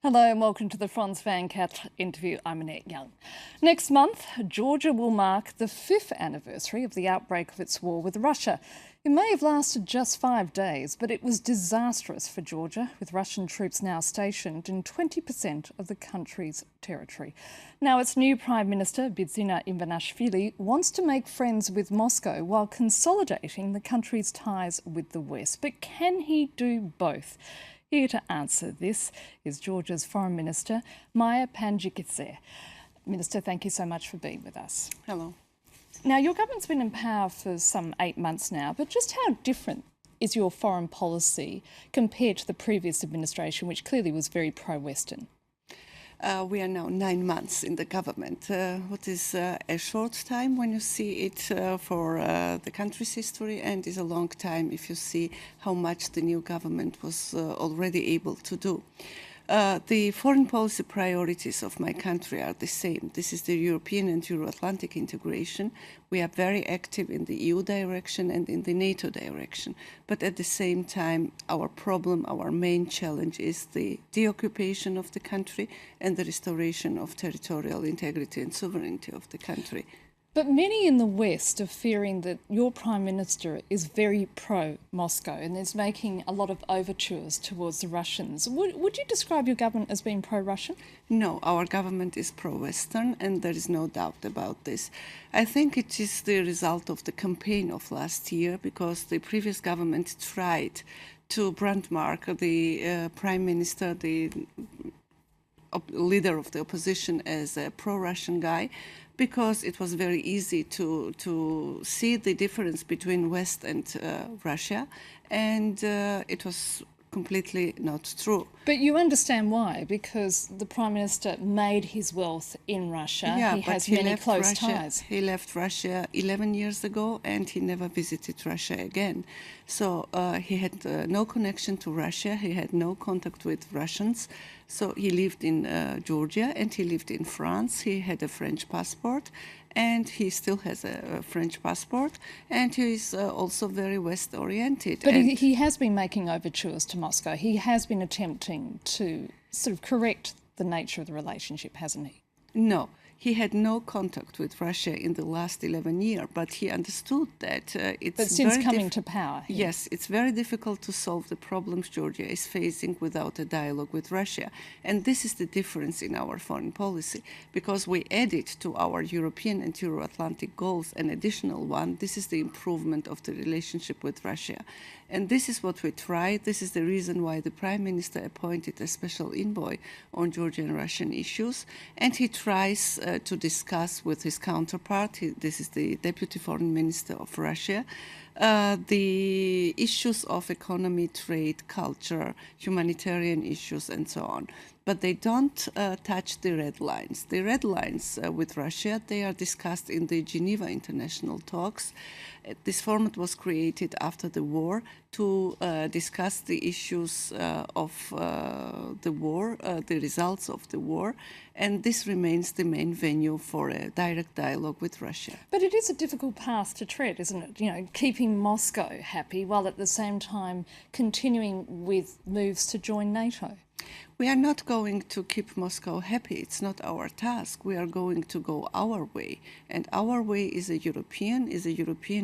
Hello and welcome to the Franz van Cat interview. I'm Annette Young. Next month, Georgia will mark the 5th anniversary of the outbreak of its war with Russia. It may have lasted just 5 days, but it was disastrous for Georgia, with Russian troops now stationed in 20% of the country's territory. Now, its new Prime Minister, Bidzina Ivanishvili, wants to make friends with Moscow while consolidating the country's ties with the West. But can he do both? Here to answer this is Georgia's Foreign Minister, Maya Panjikidze. Minister, thank you so much for being with us. Hello. Now, your government's been in power for some 8 months now, but just how different is your foreign policy compared to the previous administration, which clearly was very pro-Western? We are now 9 months in the government, what is a short time when you see it for the country's history, and is a long time if you see how much the new government was already able to do. The foreign policy priorities of my country are the same. This is the European and Euro-Atlantic integration. We are very active in the EU direction and in the NATO direction. But at the same time, our problem, our main challenge is the deoccupation of the country and the restoration of territorial integrity and sovereignty of the country. But many in the West are fearing that your Prime Minister is very pro-Moscow and is making a lot of overtures towards the Russians. Would you describe your government as being pro-Russian? No, our government is pro-Western, and there is no doubt about this. I think it is the result of the campaign of last year, because the previous government tried to brandmark the Prime Minister, the leader of the opposition, as a pro-Russian guy, because it was very easy to see the difference between West and Russia, and it was completely not true. But you understand why, because the Prime Minister made his wealth in Russia. Yeah, he has many close ties. He left Russia 11 years ago, and he never visited Russia again. So he had no connection to Russia, he had no contact with Russians. So he lived in Georgia, and he lived in France. He had a French passport, and he still has a French passport, and he is also very West-oriented. But he has been making overtures to Moscow. He has been attempting to sort of correct the nature of the relationship, hasn't he? No. He had no contact with Russia in the last 11 years, but he understood that it's But since coming to power. Yes, it's very difficult to solve the problems Georgia is facing without a dialogue with Russia. And this is the difference in our foreign policy, because we added to our European and Euro-Atlantic goals an additional one. This is the improvement of the relationship with Russia. And this is what we tried. This is the reason why the Prime Minister appointed a special envoy on Georgian and Russian issues. And he tries to discuss with his counterpart, this is the Deputy Foreign Minister of Russia, the issues of economy, trade, culture, humanitarian issues, and so on. But they don't touch the red lines. The red lines with Russia, they are discussed in the Geneva international talks. This format was created after the war to discuss the issues of the war, the results of the war, and this remains the main venue for a direct dialogue with Russia. But it is a difficult path to tread, isn't it? You know, keeping Moscow happy while at the same time continuing with moves to join NATO. We are not going to keep Moscow happy. It's not our task. We are going to go our way. And our way is a European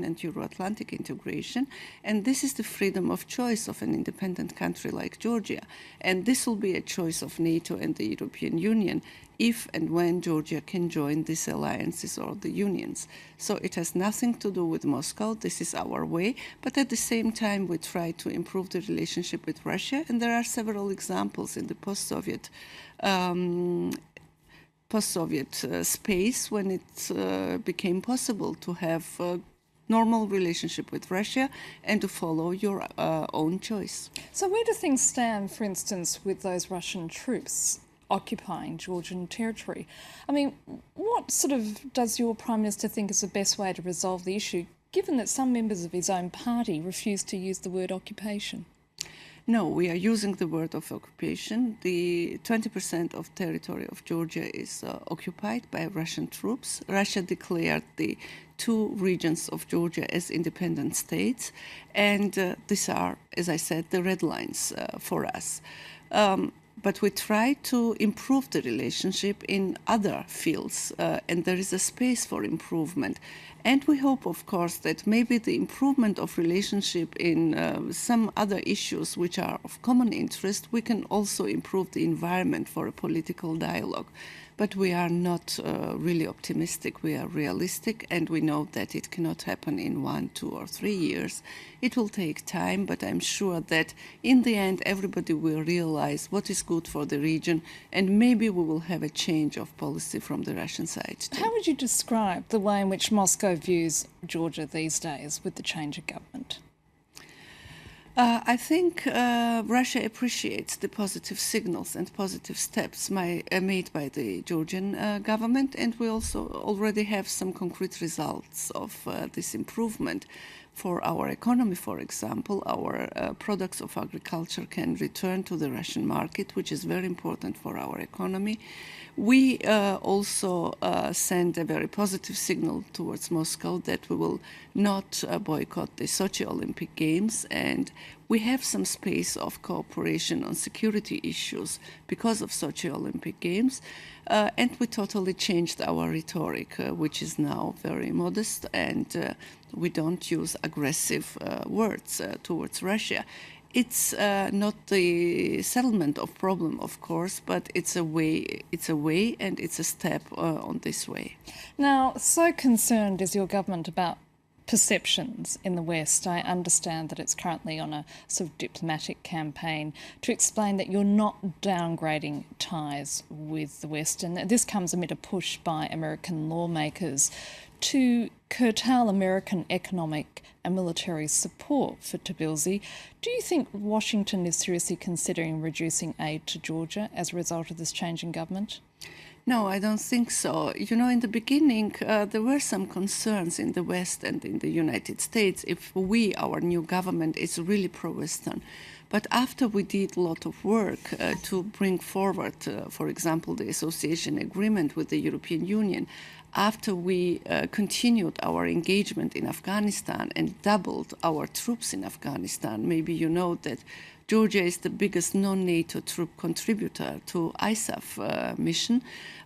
and Euro-Atlantic integration. And this is the freedom of choice of an independent country like Georgia. And this will be a choice of NATO and the European Union if and when Georgia can join these alliances or the unions. So it has nothing to do with Moscow. This is our way. But at the same time, we try to improve the relationship with Russia. And there are several examples in the post-Soviet space when it became possible to have a normal relationship with Russia and to follow your own choice. So where do things stand, for instance, with those Russian troops occupying Georgian territory? I mean, what sort of does your Prime Minister think is the best way to resolve the issue, given that some members of his own party refuse to use the word occupation? No, we are using the word of occupation. The 20% of territory of Georgia is occupied by Russian troops. Russia declared the two regions of Georgia as independent states, and these are, as I said, the red lines for us. But we try to improve the relationship in other fields, and there is a space for improvement. And we hope, of course, that maybe the improvement of relationship in some other issues which are of common interest, we can also improve the environment for a political dialogue. But we are not really optimistic. We are realistic, and we know that it cannot happen in 1, 2, or 3 years. It will take time, but I'm sure that in the end, everybody will realize what is good for the region, and maybe we will have a change of policy from the Russian side too. How would you describe the way in which Moscow views Georgia these days with the change of government? I think Russia appreciates the positive signals and positive steps made by the Georgian government, and we also already have some concrete results of this improvement. For our economy, for example, our products of agriculture can return to the Russian market, which is very important for our economy. We also send a very positive signal towards Moscow that we will not boycott the Sochi Olympic Games, and we have some space of cooperation on security issues because of Sochi Olympic Games. And we totally changed our rhetoric, which is now very modest, and we don't use aggressive words towards Russia. It's not the settlement of problem, of course, but it's a way, and it's a step on this way. Now, so concerned is your government about perceptions in the West. I understand that it's currently on a sort of diplomatic campaign to explain that you're not downgrading ties with the West, and this comes amid a push by American lawmakers to curtail American economic and military support for Tbilisi. Do you think Washington is seriously considering reducing aid to Georgia as a result of this change in government? No, I don't think so. You know, in the beginning, there were some concerns in the West and in the United States if our new government, is really pro-Western. But after we did a lot of work to bring forward, for example, the association agreement with the European Union, after we continued our engagement in Afghanistan and doubled our troops in Afghanistan, maybe you know that Georgia is the biggest non-NATO troop contributor to ISAF mission.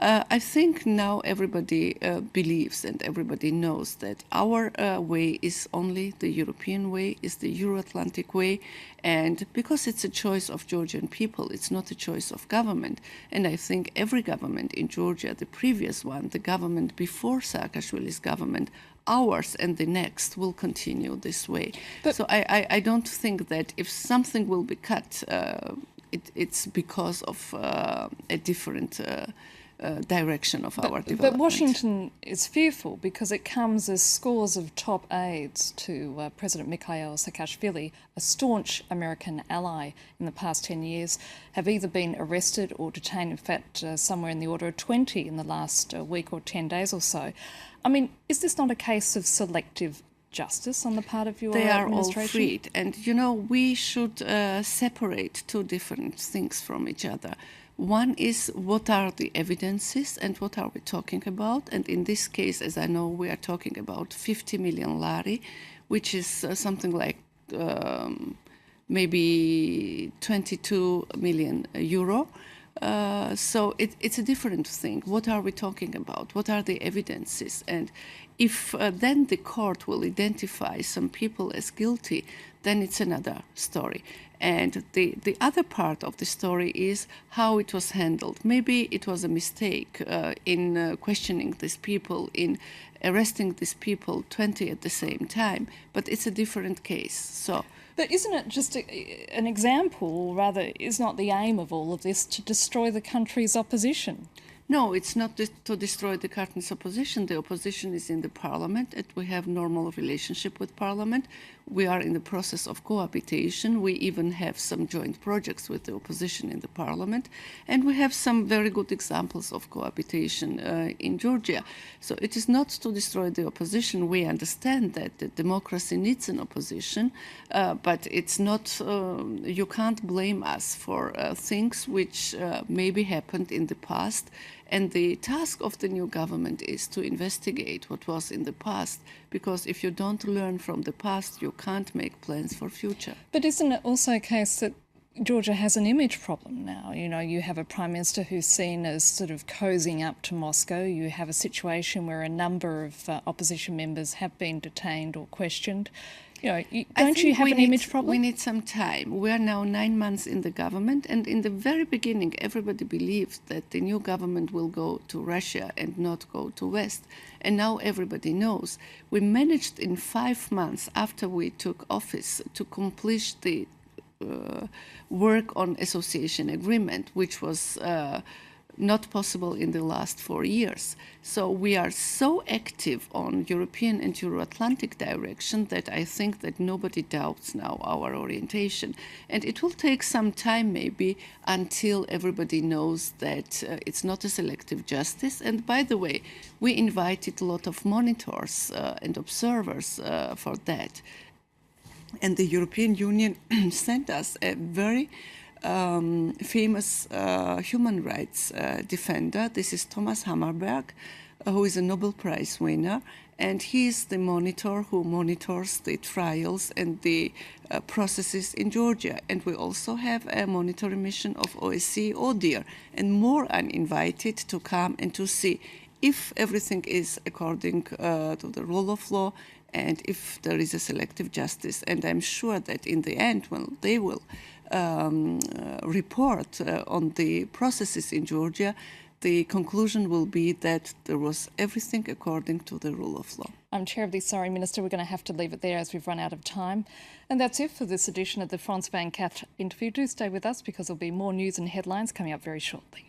I think now everybody believes and everybody knows that our way is only the European way, is the Euro-Atlantic way, and because it's a choice of Georgian people, it's not a choice of government. And I think every government in Georgia, the previous one, the government before Saakashvili's government, ours and the next will continue this way. But so I don't think that if something will be cut, it's because of a different direction of our development. But Washington is fearful because it comes as scores of top aides to President Mikhail Saakashvili, a staunch American ally in the past 10 years, have either been arrested or detained, in fact, somewhere in the order of 20 in the last week or 10 days or so. I mean, is this not a case of selective justice on the part of your administration? They are all freed. And, you know, we should separate two different things from each other. One is what are the evidences and what are we talking about? And in this case, as I know, we are talking about 50 million lari, which is something like maybe 22 million euro. So it's a different thing. What are we talking about? What are the evidences? And if then the court will identify some people as guilty, then it's another story. And the other part of the story is how it was handled. Maybe it was a mistake in questioning these people, in arresting these people 20 at the same time, but it's a different case. So. But isn't it just an example, or rather, is not the aim of all of this to destroy the country's opposition? No, it's not to destroy the current opposition. The opposition is in the parliament, and we have normal relationship with parliament. We are in the process of cohabitation. We even have some joint projects with the opposition in the parliament, and we have some very good examples of cohabitation in Georgia. So it is not to destroy the opposition. We understand that the democracy needs an opposition, but it's not. You can't blame us for things which maybe happened in the past. And the task of the new government is to investigate what was in the past, because if you don't learn from the past, you can't make plans for future. But isn't it also a case that Georgia has an image problem now? You know, you have a prime minister who's seen as sort of cozying up to Moscow. You have a situation where a number of opposition members have been detained or questioned. You know, don't you have an image problem? We need some time. We are now 9 months in the government, and in the very beginning, everybody believed that the new government will go to Russia and not go to West. And now everybody knows. We managed in 5 months after we took office to complete the work on association agreement, which was not possible in the last 4 years. So we are so active on European and Euro-Atlantic direction that I think that nobody doubts now our orientation. And it will take some time maybe until everybody knows that it's not a selective justice. And by the way, we invited a lot of monitors and observers for that. And the European Union sent us a very famous human rights defender. This is Thomas Hammarberg, who is a Nobel Prize winner, and he is the monitor who monitors the trials and the processes in Georgia. And we also have a monitoring mission of OSCE ODIHR, and more are invited to come and to see if everything is according to the rule of law and if there is a selective justice. And I'm sure that in the end, well, they will report on the processes in Georgia, the conclusion will be that there was everything according to the rule of law. I'm terribly sorry, Minister. We're going to have to leave it there as we've run out of time. And that's it for this edition of the France 24 interview. Do stay with us because there'll be more news and headlines coming up very shortly.